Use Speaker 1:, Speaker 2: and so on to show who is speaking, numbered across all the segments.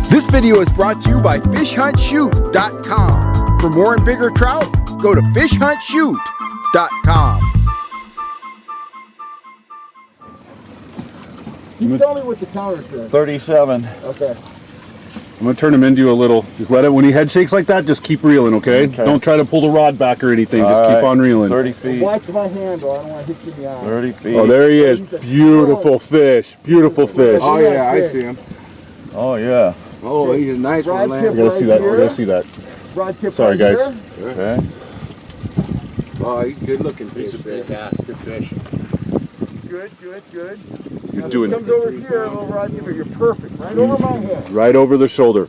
Speaker 1: This video is brought to you by FishHuntShoot.com. For more and bigger trout, go to FishHuntShoot.com. You tell me what the counter says.
Speaker 2: 37.
Speaker 1: Okay.
Speaker 3: I'm gonna turn him into a little. Just let it. When he head shakes like that, just keep reeling, okay? Don't try to pull the rod back or anything. Just keep on reeling.
Speaker 2: 30 feet.
Speaker 1: Watch my handle. I don't want to hit you in the eye.
Speaker 2: 30 feet.
Speaker 3: Oh, there he is. Beautiful fish. Beautiful fish.
Speaker 4: Oh yeah, I see him.
Speaker 2: Oh yeah.
Speaker 4: Oh, he's a nice one,
Speaker 1: Rod
Speaker 4: man.
Speaker 3: I gotta see that. I gotta see that.
Speaker 1: Rod tip
Speaker 3: Sorry,
Speaker 1: right
Speaker 3: guys.
Speaker 1: here.
Speaker 2: Okay.
Speaker 4: Oh, he's good looking fish. Good fish.
Speaker 1: Good, good, good.
Speaker 3: You're
Speaker 1: Now
Speaker 3: doing
Speaker 1: comes over here, a little rod tip. You're perfect. Right over my head.
Speaker 3: right over the shoulder.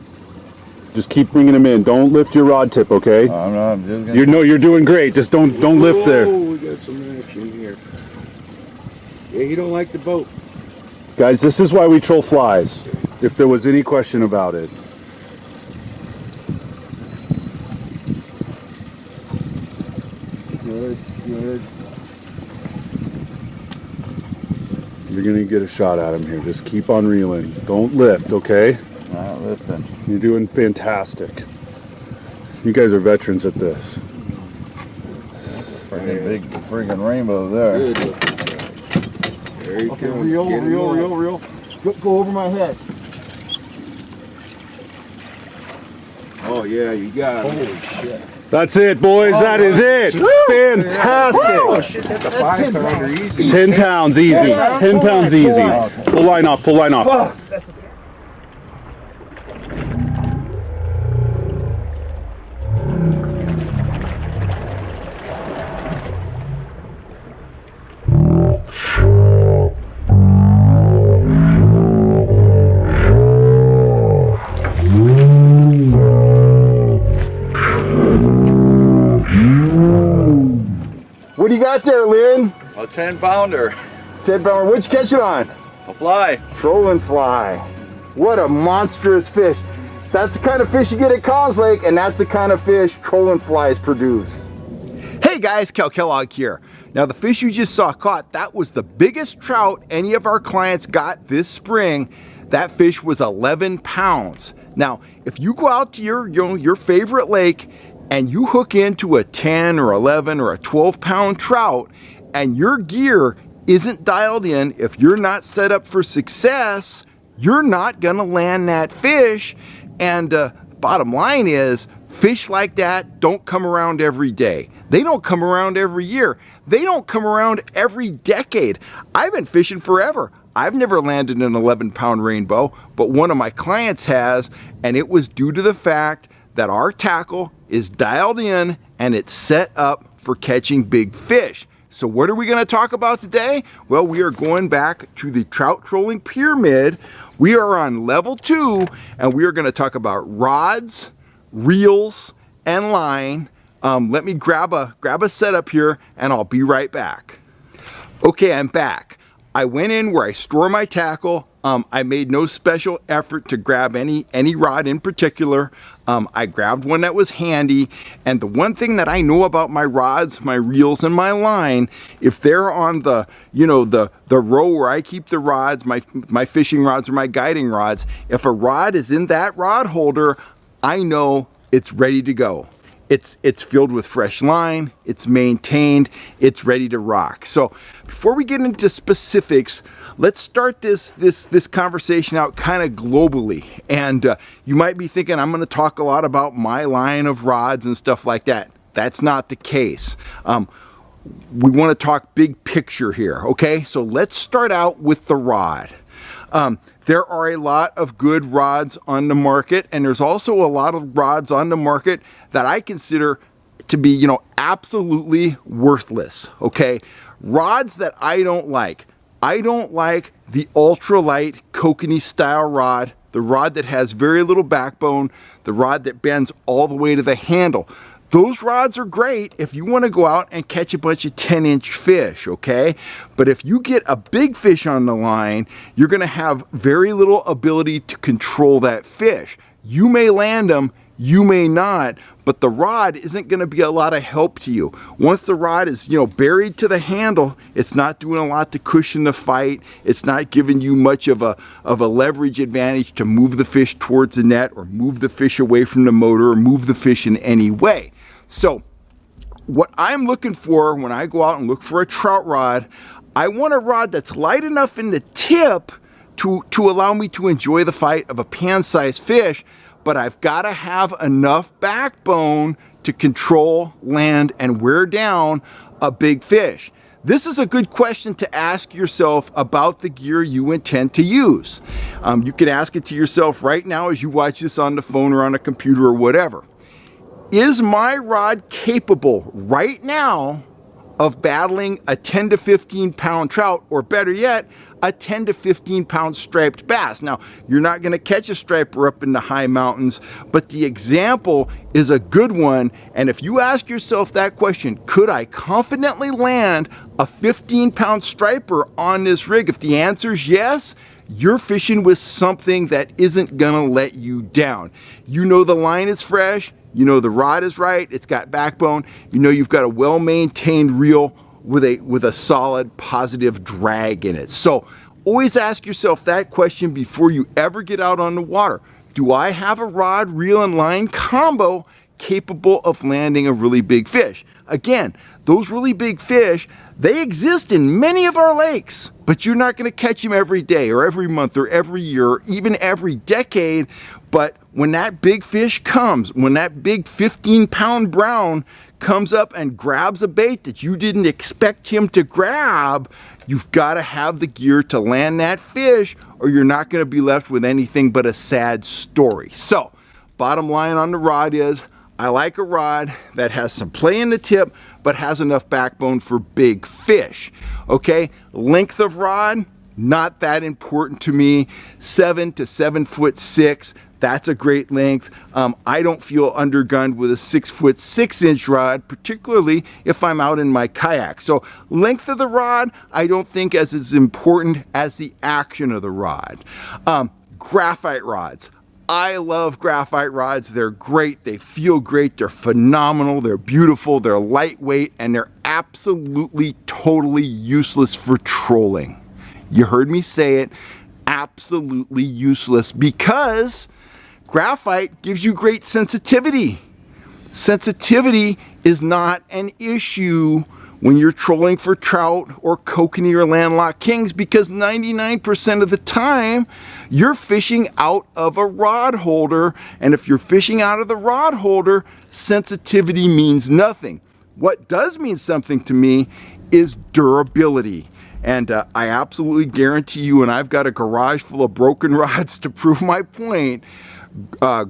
Speaker 3: Just keep bringing him in. Don't lift your rod tip, okay?
Speaker 2: I'm just gonna...
Speaker 3: You're doing great. Just don't lift there.
Speaker 4: Oh, we got some action here. Yeah, he don't like the boat.
Speaker 3: Guys, this is why we troll flies. If there was any question about it.
Speaker 4: Good, good.
Speaker 3: You're gonna get a shot at him here. Just keep on reeling. Don't lift, okay?
Speaker 2: Not lifting.
Speaker 3: You're doing fantastic. You guys are veterans at this.
Speaker 2: Freaking big friggin' rainbow there.
Speaker 4: Good looking guy. There he
Speaker 1: Okay,
Speaker 4: comes.
Speaker 1: reel,
Speaker 4: Get him
Speaker 1: reel,
Speaker 4: on.
Speaker 1: reel, reel. Go over my head.
Speaker 4: Oh yeah, you got him.
Speaker 1: Holy shit.
Speaker 3: That's it, boys. That is it. Fantastic.
Speaker 4: Shit, that's a 5 pounder easy.
Speaker 3: 10 pounds easy. 10 pounds easy. Pull line off. Pull line off.
Speaker 1: What do you got there, Lynn?
Speaker 2: A 10 pounder.
Speaker 1: 10 pounder. What'd you catch it on?
Speaker 2: A fly.
Speaker 1: Trolling fly. What a monstrous fish. That's the kind of fish you get at Collins Lake, and that's the kind of fish trolling flies produce. Hey guys, Cal Kellogg here. Now the fish you just saw caught, that was the biggest trout any of our clients got this spring. That fish was 11 pounds. Now, if you go out to your favorite lake and you hook into a 10 or 11 or a 12 pound trout and your gear isn't dialed in, if you're not set up for success, you're not gonna land that fish. And bottom line is, fish like that don't come around every day. They don't come around every year. They don't come around every decade. I've been fishing forever. I've never landed an 11 pound rainbow, but one of my clients has, and it was due to the fact that our tackle is dialed in and it's set up for catching big fish. So what are we going to talk about today? Well, we are going back to the trout trolling pyramid. We are on level 2, and we are going to talk about rods, reels, and line. Let me grab a setup here, and I'll be right back. Okay, I'm back. I went in where I store my tackle. I made no special effort to grab any rod in particular. I grabbed one that was handy, and the one thing that I know about my rods, my reels, and my line, if they're on the row where I keep the rods, my fishing rods or my guiding rods, if a rod is in that rod holder, I know it's ready to go. It's filled with fresh line, it's maintained, it's ready to rock. So before we get into specifics, let's start this conversation out kind of globally. And you might be thinking I'm going to talk a lot about my line of rods and stuff like that. That's not the case. We want to talk big picture here, okay? So let's start out with the rod. There are a lot of good rods on the market, and there's also a lot of rods on the market that I consider to be, absolutely worthless, okay? Rods that I don't like. I don't like the ultralight kokanee style rod, the rod that has very little backbone, the rod that bends all the way to the handle. Those rods are great if you want to go out and catch a bunch of 10-inch fish, okay? But if you get a big fish on the line, you're going to have very little ability to control that fish. You may land them, You may not, but the rod isn't going to be a lot of help to you. Once the rod is, buried to the handle, it's not doing a lot to cushion the fight. It's not giving you much of a leverage advantage to move the fish towards the net or move the fish away from the motor or move the fish in any way. So what I'm looking for when I go out and look for a trout rod, I want a rod that's light enough in the tip to allow me to enjoy the fight of a pan-sized fish, but I've got to have enough backbone to control, land, and wear down a big fish. This is a good question to ask yourself about the gear you intend to use. You can ask it to yourself right now as you watch this on the phone or on a computer or whatever. Is my rod capable right now of battling a 10 to 15 pound trout, or better yet, a 10 to 15 pound striped bass? Now, you're not going to catch a striper up in the high mountains, but the example is a good one. And if you ask yourself that question, could I confidently land a 15 pound striper on this rig? If the answer is yes, you're fishing with something that isn't going to let you down. You know the line is fresh. You know the rod is right, it's got backbone. You know you've got a well-maintained reel with a solid positive drag in it. So always ask yourself that question before you ever get out on the water. Do I have a rod, reel, and line combo capable of landing a really big fish? Again, those really big fish, they exist in many of our lakes, but you're not going to catch them every day or every month or every year or even every decade. But when that big fish comes, when that big 15-pound brown comes up and grabs a bait that you didn't expect him to grab, you've got to have the gear to land that fish, or you're not going to be left with anything but a sad story. So, bottom line on the rod is, I like a rod that has some play in the tip, but has enough backbone for big fish. Okay, length of rod, not that important to me. 7 to 7'6". That's a great length. I don't feel undergunned with a 6'6" rod, particularly if I'm out in my kayak. So length of the rod, I don't think as important as the action of the rod. Graphite rods. I love graphite rods. They're great. They feel great. They're phenomenal. They're beautiful. They're lightweight, and they're absolutely, totally useless for trolling. You heard me say it. Absolutely useless, because graphite gives you great sensitivity. Sensitivity is not an issue when you're trolling for trout or kokanee or landlocked kings, because 99% of the time you're fishing out of a rod holder, and if you're fishing out of the rod holder, sensitivity means nothing. What does mean something to me is durability. And I absolutely guarantee you, and I've got a garage full of broken rods to prove my point,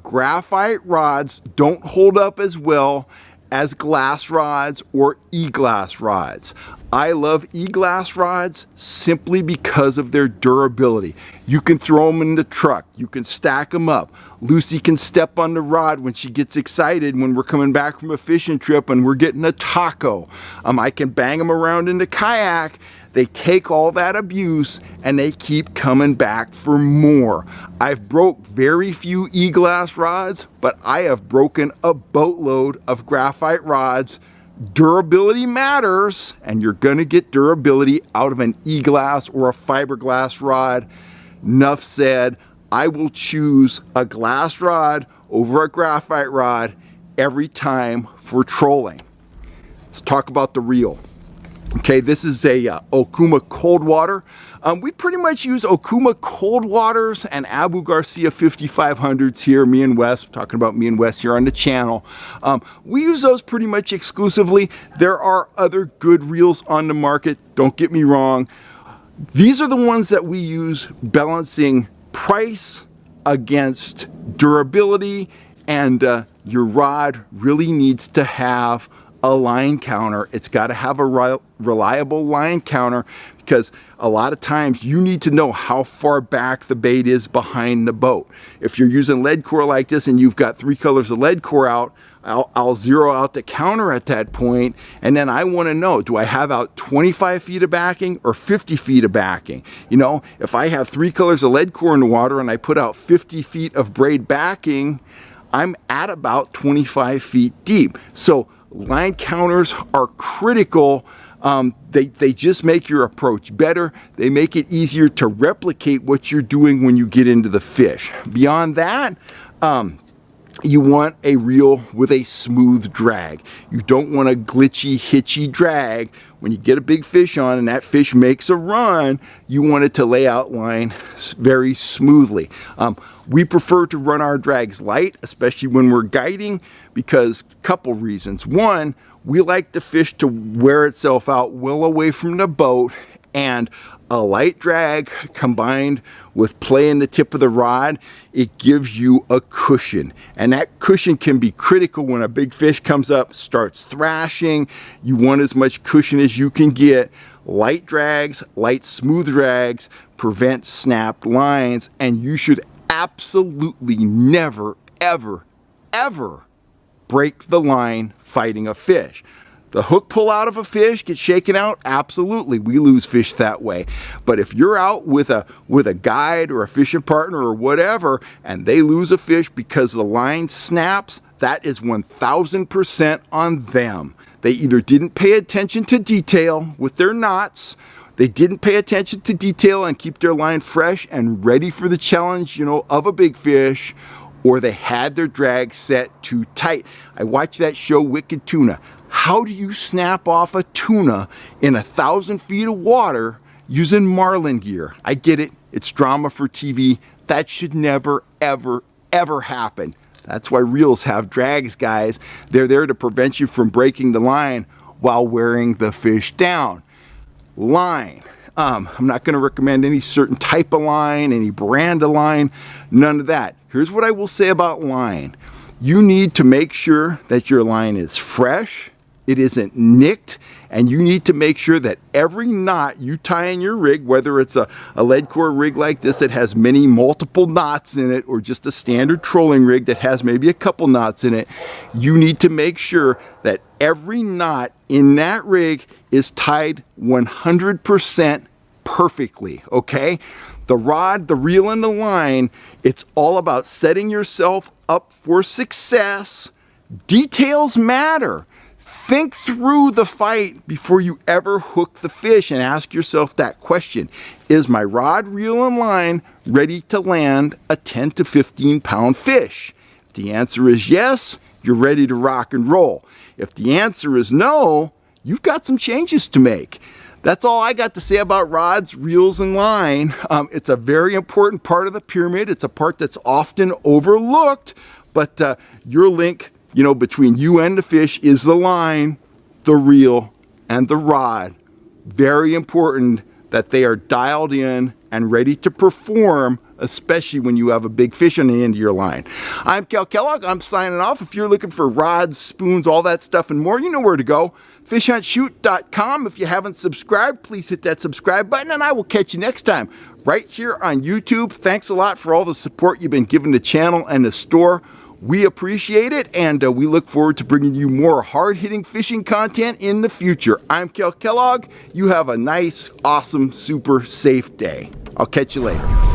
Speaker 1: graphite rods don't hold up as well as glass rods or e-glass rods. I love e-glass rods simply because of their durability. You can throw them in the truck. You can stack them up. Lucy can step on the rod when she gets excited when we're coming back from a fishing trip and we're getting a taco. I can bang them around in the kayak. They take all that abuse and they keep coming back for more. I've broke very few e-glass rods, but I have broken a boatload of graphite rods. Durability matters, and you're going to get durability out of an e-glass or a fiberglass rod. Enough said. I will choose a glass rod over a graphite rod every time for trolling. Let's talk about the reel. Okay, this is a Okuma cold water. We pretty much use Okuma cold waters and Abu Garcia 5500s here, me and Wes. I'm talking about me and Wes here on the channel. We use those pretty much exclusively. There are other good reels on the market, don't get me wrong. These are the ones that we use, balancing price against durability, and your rod really needs to have a line counter. It's got to have a reliable line counter, because a lot of times you need to know how far back the bait is behind the boat. If you're using lead core like this and you've got 3 colors of lead core out, I'll zero out the counter at that point, and then I want to know, do I have out 25 feet of backing or 50 feet of backing? You know, if I have 3 colors of lead core in the water and I put out 50 feet of braid backing, I'm at about 25 feet deep. So line counters are critical. They just make your approach better. They make it easier to replicate what you're doing when you get into the fish. Beyond that, you want a reel with a smooth drag. You don't want a glitchy, hitchy drag. When you get a big fish on and that fish makes a run, you want it to lay out line very smoothly. We prefer to run our drags light, especially when we're guiding, because a couple reasons. One, we like the fish to wear itself out well away from the boat, and a light drag combined with play in the tip of the rod, it gives you a cushion. And that cushion can be critical when a big fish comes up, starts thrashing. You want as much cushion as you can get. Light drags, light smooth drags prevent snapped lines, and you should absolutely never, ever, ever break the line fighting a fish. The hook pull out of a fish, get shaken out, absolutely, we lose fish that way. But if you're out with a guide or a fishing partner or whatever, and they lose a fish because the line snaps, that is 1000% on them. They either didn't pay attention to detail with their knots, they didn't pay attention to detail and keep their line fresh and ready for the challenge, of a big fish, or they had their drag set too tight. I watched that show, Wicked Tuna. How do you snap off a tuna in 1,000 feet of water using marlin gear? I get it. It's drama for TV. That should never, ever, ever happen. That's why reels have drags, guys. They're there to prevent you from breaking the line while wearing the fish down. Line. I'm not going to recommend any certain type of line, any brand of line, none of that. Here's what I will say about line. You need to make sure that your line is fresh, it isn't nicked, and you need to make sure that every knot you tie in your rig, whether it's a lead core rig like this that has multiple knots in it, or just a standard trolling rig that has maybe a couple knots in it, you need to make sure that every knot in that rig is tied 100% perfectly, okay? The rod, the reel, and the line, it's all about setting yourself up for success. Details matter. Think through the fight before you ever hook the fish and ask yourself that question. Is my rod, reel, and line ready to land a 10 to 15 pound fish? If the answer is yes, you're ready to rock and roll. If the answer is no, you've got some changes to make. That's all I got to say about rods, reels, and line. It's a very important part of the pyramid. It's a part that's often overlooked, but your link between you and the fish is the line, the reel, and the rod. Very important that they are dialed in and ready to perform, especially when you have a big fish on the end of your line. I'm Cal Kellogg. I'm signing off. If you're looking for rods, spoons, all that stuff and more, you know where to go. FishHuntShoot.com. If you haven't subscribed, please hit that subscribe button, and I will catch you next time right here on YouTube. Thanks a lot for all the support you've been giving the channel and the store. We appreciate it, and we look forward to bringing you more hard-hitting fishing content in the future. I'm Cal Kellogg. You have a nice, awesome, super safe day. I'll catch you later.